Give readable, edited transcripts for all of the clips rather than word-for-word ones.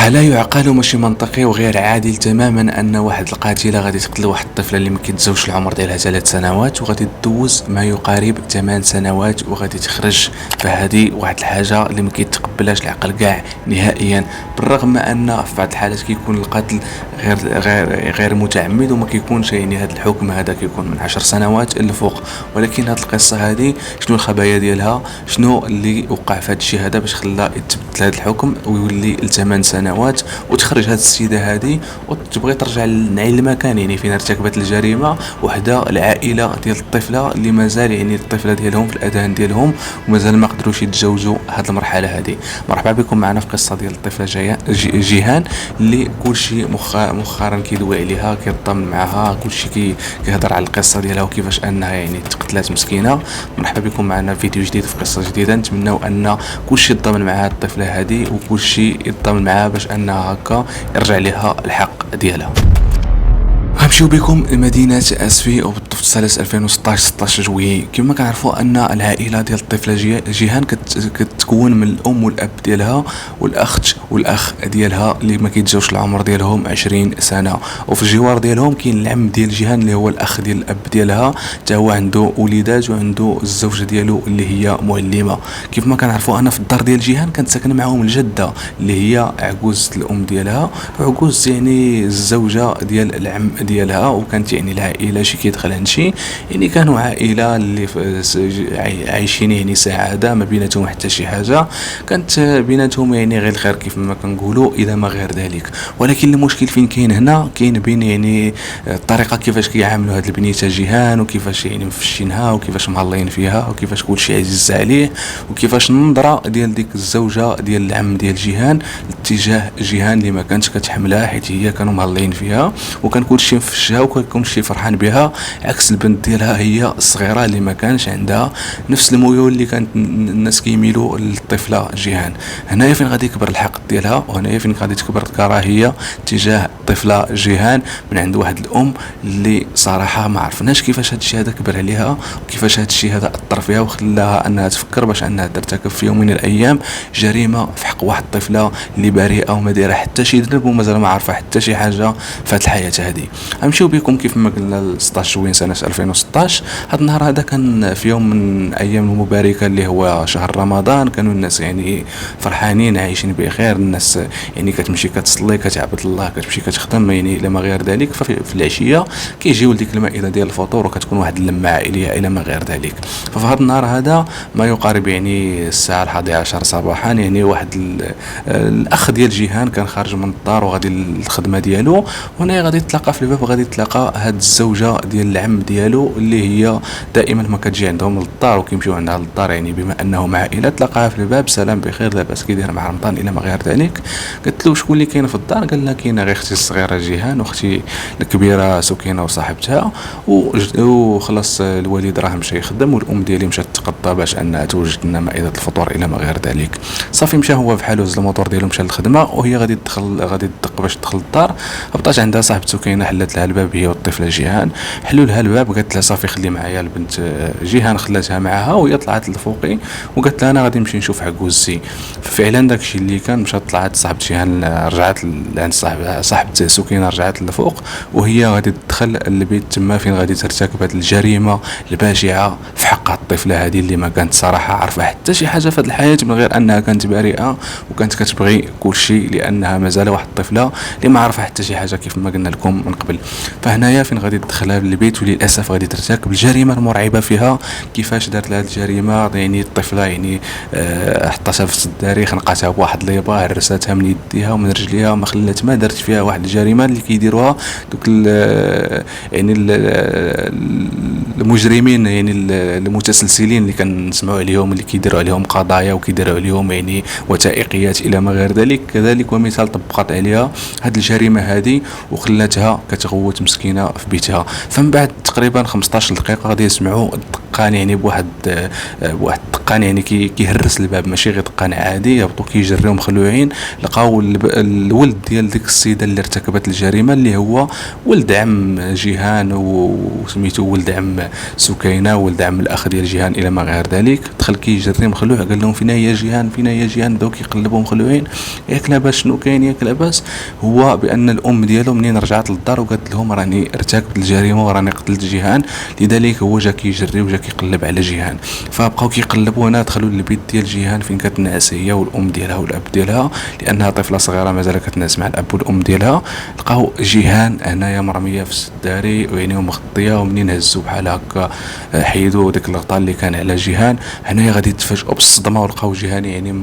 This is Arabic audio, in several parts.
راه لا يعقل وماشي منطقي وغير عادل تماما ان واحد القاتله غادي تقتل واحد الطفله اللي ما كيتزوجش العمر ديالها 3 سنوات وغادي تدوز ما يقارب 8 سنوات وغادي تخرج. فهذه واحد الحاجه اللي ما كيتقبلهاش العقل كاع نهائيا، بالرغم ان في بعض الحالات كيكون القتل غير متعمد وما كيكونش، يعني هذا الحكم هذا كيكون من 10 سنوات الفوق. ولكن هذه القصه هذه شنو الخبايا ديالها، شنو اللي وقع في هذا الشيء هذا باش خلى يتبدل هذا الحكم ويولي ل8 سنوات وتخرج هذه السيده هذه وتبغي ترجع للمكان يعني فين ارتكبت الجريمه وحده العائله ديال الطفله اللي مازال يعني الطفله ديالهم في الاذان ديالهم ومازال ما قدروش يتزوجوا هذه المرحله هذه. مرحبا بكم معنا في قصه ديال الطفله جيهان اللي كلشي مؤخرا كيدوي عليها كيطمن معها، كلشي كيهضر على القصه ديالها وكيفاش انها يعني تقتلات مسكينه. مرحبا بكم معنا في فيديو جديد في قصه جديده، نتمنوا ان كلشي يتضامن مع هذه الطفله هذه وكلشي يتضامن معها باش انها هكا يرجع لها الحق ديالها. غنمشيو بكم لمدينة اسفي وبالضبط سنة 2016 16 جويي. كما كنعرفوا ان العائلة ديال الطفلة جيهان كتكون من الام والاب ديالها والاخت والاخ ديالها اللي ما كيتجاوش العمر ديالهم 20 سنة، وفي الجوار ديالهم كاين العم ديال جيهان اللي هو الاخ ديال الاب ديالها، حتى هو عنده وليدات وعنده الزوجة ديالو اللي هي معلمة. كيف ما كنعرفوا ان في الدار ديال جيهان كانت ساكنه معاهم الجدة اللي هي عجوز الام ديالها وعجوز يعني الزوجة ديال العم ديالها، وكانت يعني العائله شي كيدخل هادشي يعني كانوا عائله اللي عايشين يعني سعاده ما بيناتهم حتى شي حاجه، كانت بيناتهم يعني غير الخير كيف ما كنقولوا الى ما غير ذلك. ولكن المشكل فين كاين هنا، كاين بين يعني الطريقه كيفاش كيعاملوا هاد البنيته جيهان وكيفاش يعني مفشينها وكيفاش مهلين فيها وكيفاش كلشي عزيز عليه وكيفاش النظره ديال ديك الزوجه ديال العم ديال جيهان اتجاه جيهان اللي ما كانتش كتحملها حيت هي كانوا مهلين فيها وكان كلشي مفشها وكيكون شي فرحان بها، عكس البنت ديالها هي الصغيره اللي ما كانش عندها نفس الميول اللي كانت الناس كيميلوا للطفله جيهان. هنايا فين غادي يكبر الحقد ديالها وهنايا فين غادي تكبر الكراهيه تجاه الطفله جيهان من عند واحد الام اللي صراحه ما عرفناش كيفاش هذا الشيء هذا كبر عليها وكيفاش هذا الشيء هذا اثر فيها وخلاها انها تفكر باش انها ترتكب في يوم من الايام جريمه في حق واحد الطفله اللي بريئه وما دايره حتى شي ذنب ومازال ما عارفه حتى شي حاجه في هذه الحياه هذه. غنمشيو بكم كيف ما قلنا 16 جوين سنه 2016. هذا النهار هذا كان في يوم من ايام المباركه اللي هو شهر رمضان، كانوا الناس يعني فرحانين عايشين بخير، الناس يعني كتمشي كتصلي كتعبد الله كتمشي كتخدم يعني الى ما غير ذلك. ففي العشيه كيجيو لديك المائده ديال الفطور وكتكون واحد اللمه عائليه الى ما غير ذلك. ففي هذا النهار هذا ما يقارب يعني الساعه 11 صباحا يعني واحد الاخ ديال جيهان كان خارج من الدار وغادي للخدمه ديالو، وهنا غادي تلاقى في الباب وغادي تلاقى هاد الزوجه ديال العم ديالو اللي هي دائما ما كتجي عندهم للدار وكيمشيو عندها للدار يعني بما انهم عائله. تلاقاها في الباب، سلام بخير لاباس كي داير مع رمضان الى ما غير ذلك. قالت له شكون اللي كاين في الدار؟ قال لها كاينه غير اختي الصغيره جيهان واختي الكبيره سكينه وصاحبتها، وخلاص الوالد راه مشى يخدم والام ديالي مشات تقضى باش انها توجد لنا مائده الفطور الى ما غير ذلك. صافي مشى هو بحالو هز الموطور ديالو مشى للخدمه وهي غادي تدق باش تدخل للدار. هبطات عندها صاحبته كاينه، حلت لها الباب هي والطفله جيهان، حلوا لها الباب قالت لها صافي خلي معايا البنت جيهان، خلاتها معاها وهي طلعت للفوقي وقالت لها انا غادي نمشي نشوف عكوزتي. فعلا داكشي اللي كان مشات طلعت صاحبه جيهان رجعت عند صاحبه سكينه رجعت للفوق وهي غادي تدخل البيت تما فين غادي ترتكب هذه الجريمه البشعه في حق الطفله هذه اللي ما كانت صراحه عارفه حتى شي حاجه في هذه الحياه من غير انها كانت بريئه وكانت كتبغي كل شيء لانها مازال واحد الطفله اللي ما عارفه حتى شي حاجه كيف ما قلنا لكم من قبل. فهنايا فين غادي تدخلها للبيت وللاسف غادي ترتكب الجريمه المرعبه فيها. كيفاش دارت لها الجريمه؟ يعني الطفله يعني حطتها في الداري، خنقاتها بواحد ليبا، هرساتها من يديها ومن رجليها، ما خلات ما دارت فيها واحد الجريمه اللي كيديروها دوك يعني المجرمين يعني المتسلسلين اللي كنسمعوا عليهم اللي كيديروا عليهم قضايا وكيديروا عليهم يعني وثائقيات الى ما غير ذلك. كذلك ومثال طبقت عليها هذه الجريمه هذه وخلاتها كتغوت مسكينه في بيتها. فمن بعد تقريبا 15 دقيقه غادي يسمعوا الدقان يعني بواحد الدقان يعني كيهرس الباب، ماشي غير دقان عادي، يهبطوا كيجريو مخلوعين. لقاو الولد ديال ديك السيده اللي ارتكبت الجريمه اللي هو ولد عم جيهان وسميتو ولد عم سكينه ولد عم الاخ ديال جيهان الى ما غير ذلك. دخل كيجري مخلوع، قال لهم فينا هي جيهان، فينا هي جيهان، بداو كيقلبوا مخلوعين، ياك لاباس شنو كاين، ياك لاباس. هو بان الام ديالو منين رجعت للدار وقالت لهم راني ارتكبت الجريمه وراني قتلت جيهان، لذلك هو جا كيجري وجا كيقلب على جيهان. فبقاو كيقلبوا، هنا دخلوا للبيت ديال جيهان فين كتنعس هي والام ديالها والاب ديالها، لانها طفله صغيره مازال كتنعس مع الاب والام ديالها. لقاو جيهان هنايا مرميه في السداري ويعني مغطيه، ومنين هزوا بحال هكا حيدوا ديك الغطاء اللي كان على جيهان، هنايا غادي يتفاجئوا بالصدمه ولقاو جيهان يعني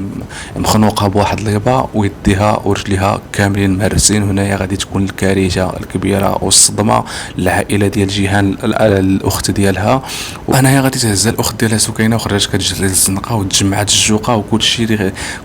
مخنوقه بواحد اليبا، ويديها ورجليها كاملين مهرسين. هنايا غادي تكون الكارثه الكبيره والصدمه للعائله ديال جيهان، الاخت ديالها. وهنايا غادي تهز الاخت ديالها سكينه وخرجت كتجري للزنقه وتجمعات الجوقه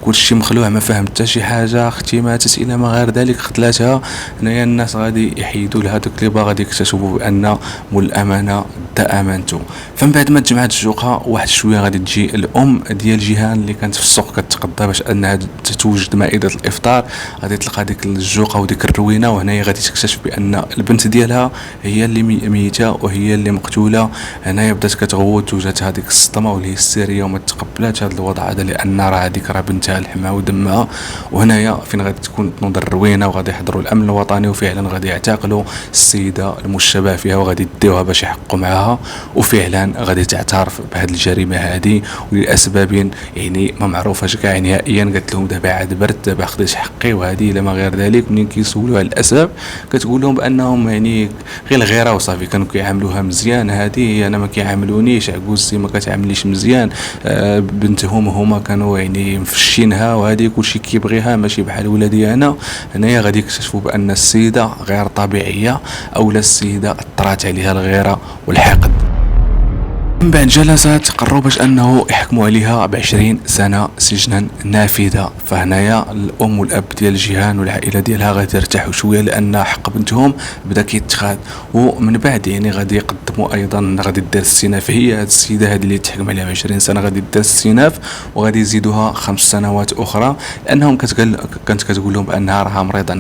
وكلشي مخلوع، ما فهم حتى شي حاجه، اختي ماتت الى ما غير ذلك، قتلاتها. هنايا الناس غادي يحيدوا لها دوك اللي غادي يكتشفوا بان مول الامانه دا امانته. فمن بعد ما تجمعات الجوقه واحد شويه غادي تجي الام ديال جيهان اللي كانت في السوق كتقضى باش انها توجد مائده الافطار، غادي تلقى ديك الجوقه وديك الروينه، وهنايا غادي تكتشف بان البنت ديالها هي اللي ميته وهي اللي مقتوله. هنايا بدات كتغوت وجات هذيك الصدمه والهستيريا وما تقبلاتش هذا الوضع هذا، لان راه هذيك راه بنتها لحمها ودمها. وهنايا فين غادي تكون تنوض الروينه، وغادي يحضروا الامن الوطني وفعلا غادي يعتقلوا السيده المشتبه فيها وغادي يديوها باش يحققوا معها، وفعلا غادي تعترف بهذه الجريمه هذه ولاسباب يعني ما معروفاش كاع نهائيا. قالت لهم دابا عاد برد، دابا خديت حقي وهذه الى ما غير ذلك. منين كيسولوها على الاسباب كتقول لهم بانهم يعني غير الغيره وصافي، كانوا كيعاملوها مزيان، هذه انا ما كيعاملونيش، عجوزتي ما كتعاملنيش مزيان، بنتهم هما كانوا يعني مفشينها، وهذه كلشي كيبغيها ماشي بحال ولادي انا. هنايا غادي يكتشفوا بان السيده غير طبيعيه، اولا السيده طرات عليها الغيره والحقد. من بعد جلسات قرروا باش انه يحكموا عليها ب20 سنه سجنا نافذه. فهنايا الام والاب ديال جيهان والعائله ديالها غادي يرتاحوا شويه، لان حق بنتهم بدا كيتخاد. ومن بعد يعني غادي يقدموا ايضا، غادي دير الاستئناف، هي هذه السيده هذه اللي تحكم عليها ب20 سنه غادي دير الاستئناف، وغادي يزيدوها 5 سنوات اخرى، لانهم كانت كتقول لهم بانها راها مريضه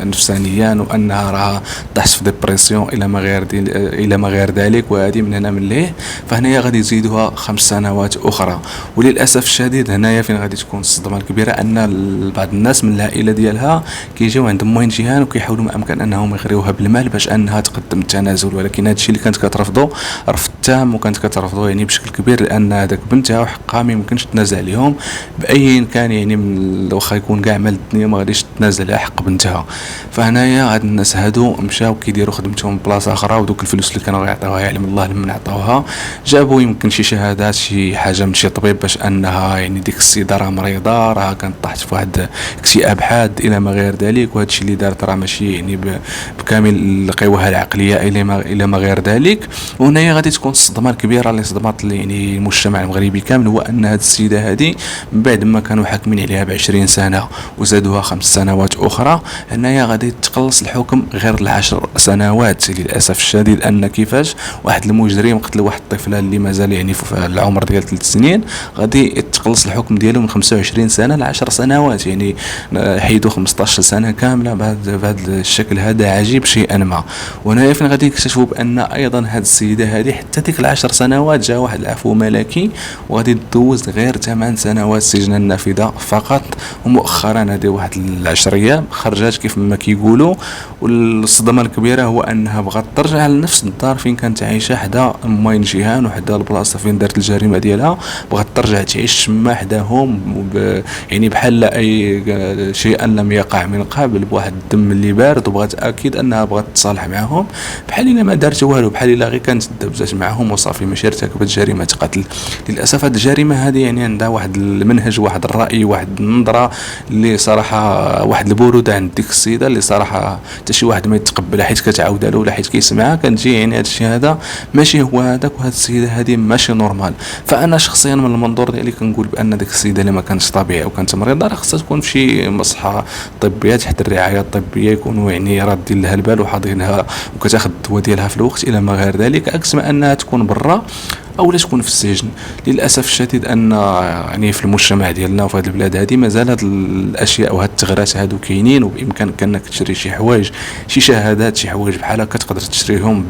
نفسانيا، وانها راها طاحت في ديبرسيون الى ما غير ذلك، وهذه من هنا من ليه. فهنايا غادي يزيدوها 5 سنوات اخرى. وللاسف الشديد هنايا فين غادي تكون الصدمه الكبيره، ان بعض الناس من العائله ديالها كيجيو عند موين جيهان وكيحاولوا ما امكن انهم يغريوها بالمال باش انها تقدم التنازل، ولكن هذا الشيء اللي كانت كترفضه رفض تام، وكانت كترفضه يعني بشكل كبير، لان هذاك بنتها وحقها ما يمكنش تنازل عليهم باي كان، يعني من واخا يكون كاع مال الدنيا ما غاديش تنازل على حق بنتها. فهنايا هاد الناس هادو مشاو كيديروا خدمتهم بلاصه اخرى، ودوك الفلوس اللي كانوا غيعطيوها يعلم الله لمن عطاوها، جابوا يمكن شي شهادات شي حاجه من شي طبيب باش انها يعني ديك السيده راه مريضه، راه كانت طاحت في واحد اكتئاب حاد الى ما غير ذلك، وهذا الشيء اللي دارت راه ماشي يعني بكامل القوه العقليه الى ما غير ذلك. وهنايا غادي تكون الصدمه الكبيره اللي صدمت يعني المجتمع المغربي كامل، هو ان هذه السيده هذه من بعد ما كانوا حاكمين عليها ب20 سنه وزادوها 5 سنوات اخرى، هنايا غادي تقلص الحكم غير ل10 سنوات للاسف الشديد. ان كيفاش واحد المجرم قتل واحد الطفله اللي مازال يعني في العمر ديال 3 سنين غادي يتقلص الحكم ديالو من 25 سنه ل10 سنوات، يعني حيدوا 15 سنه كامله بهذا الشكل هذا عجيب شيئا ما. وهنا فين غادي يكتشفوا بان ايضا هذه السيده هذه حتى ديك ال10 سنوات جا واحد العفو ملكي وغادي تدوز غير 8 سنوات سجن النافذه فقط. ومؤخرا هذه واحد 10 ايام خرجات كيف ما كيقولوا. والصدمه الكبيره هو انها بغات ترجع لنفس الدار فين كانت عايشه حدا موين جيهان وحدا البلاصه فين دارت الجريمه ديالها، بغات ترجع تعيش تما حداهم يعني بحال لا اي شيء لم يقع من قبل، بواحد الدم اللي بارد، وبغات اكيد انها بغات تصالح معهم بحال الا ما دارت والو، بحال الا غير كانت دبزات معهم وصافي ماشي ارتكبت جريمه قتل. للاسف هذه الجريمه هذه يعني عندها واحد المنهج، واحد الراي، واحد النظره اللي صراحه واحد البروده عند ديك السيده اللي صراحه حتى شي واحد ما يتقبلها، حيت كتعاودها له ولا حيت كيسمعها كنجي يعني هذا الشيء هذا ماشي هو هذاك، وهذه السيده هذه ماشي نورمال. فانا شخصيا من المنظور ديالي كنقول بان ديك السيده اللي ما كانتش طبيعيه وكانت مريضه راه خصها تكون في شي مصحه طبيه تحت الرعايه الطبيه، يكونوا يعني رادين لها البال وحاضرينها وكتاخذ الدواء ديالها في الوقت الى ما غير ذلك، عكس ما انها تكون برا او لا تكون في السجن. للاسف الشديد ان يعني في المجتمع ديالنا وفي هذه البلاد هذه مازال هاد الاشياء وهاد الثغرات هادو كاينين، وبامكانك انك تشري شي حوايج، شي شهادات، شي حوايج بحال هكا تقدر تشريهم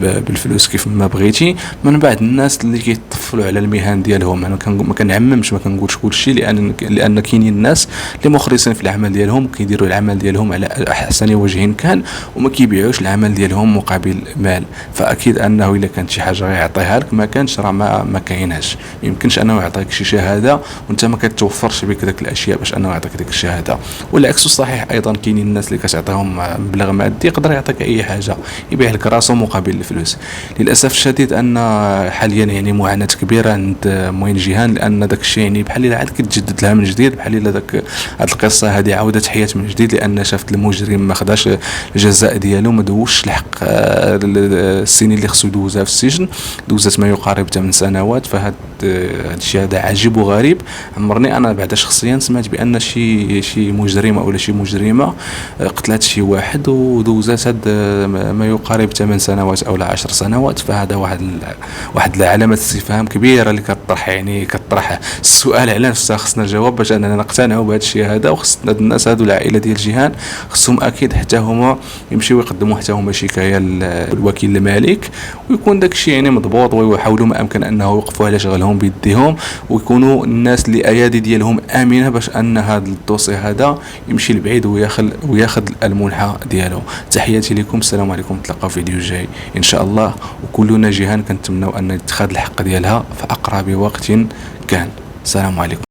بالفلوس كيف ما بغيتي من بعد الناس اللي كيطفلوا على المهن ديالهم. انا ما كنعممش، ما كنقولش كلشي، لان كاينين الناس اللي مخلصين في العمل ديالهم وكيديروا العمل ديالهم على احسن وجه كان، وما كيبيعوش العمل ديالهم مقابل مال. فاكيد انه الا كانت شي حاجه غيعطيها لك، ما كانش راه ما كايناش. ما يمكنش انه يعطيك شي شهاده وانت ما كتوفرش بك داك الاشياء باش انه يعطيك ديك الشهاده. والعكس صحيح ايضا، كاينين الناس اللي كتعطيهم مبلغ مادي يقدر يعطيك اي حاجه، يبيع لك راسه مقابل الفلوس. للاسف الشديد ان حاليا يعني معاناه كبيره عند موين جيهان، لان داك الشيء يعني بحال الا عاد كتجدد لها من جديد، بحال الا داك هاد القصه هذه عاودت حياه من جديد، لان شافت المجرم ما خداش الجزاء ديالو، ما دوش الحق السنين اللي خصو يدوزها في السجن، دوزت ما يقارب 8 سنوات. فهاد الشيء هذا عجيب وغريب. عمرني انا بعدا شخصيا سمعت بان شي مجرمه ولا شي مجرمه قتلت شي واحد ودوزات هاد ما يقارب 8 سنوات او 10 سنوات. فهذا واحد العلامه استفهام كبيره اللي كطرح السؤال على نفسها. خصنا الجواب باش اننا نقتنعوا بهذا الشيء هذا، وخصنا الناس هادو العائله ديال جيهان خصهم اكيد حتى هما يمشيو يقدموا حتى هما شكايه للوكيل المالك، ويكون داك الشيء يعني مضبوط، ويحاولوا ما امكن انه يوقفوا على شغلهم بيديهم، ويكونوا الناس اللي ايادي ديالهم امنه باش ان هذا الدوسي هذا يمشي لبعيد وياخذ المنحى ديالو. تحياتي لكم، السلام عليكم، نتلاقاو في فيديو جاي ان شاء الله. وكلنا جيهان كنتمناو ان تتخذ الحق ديالها في اقرب وقت كان. السلام عليكم.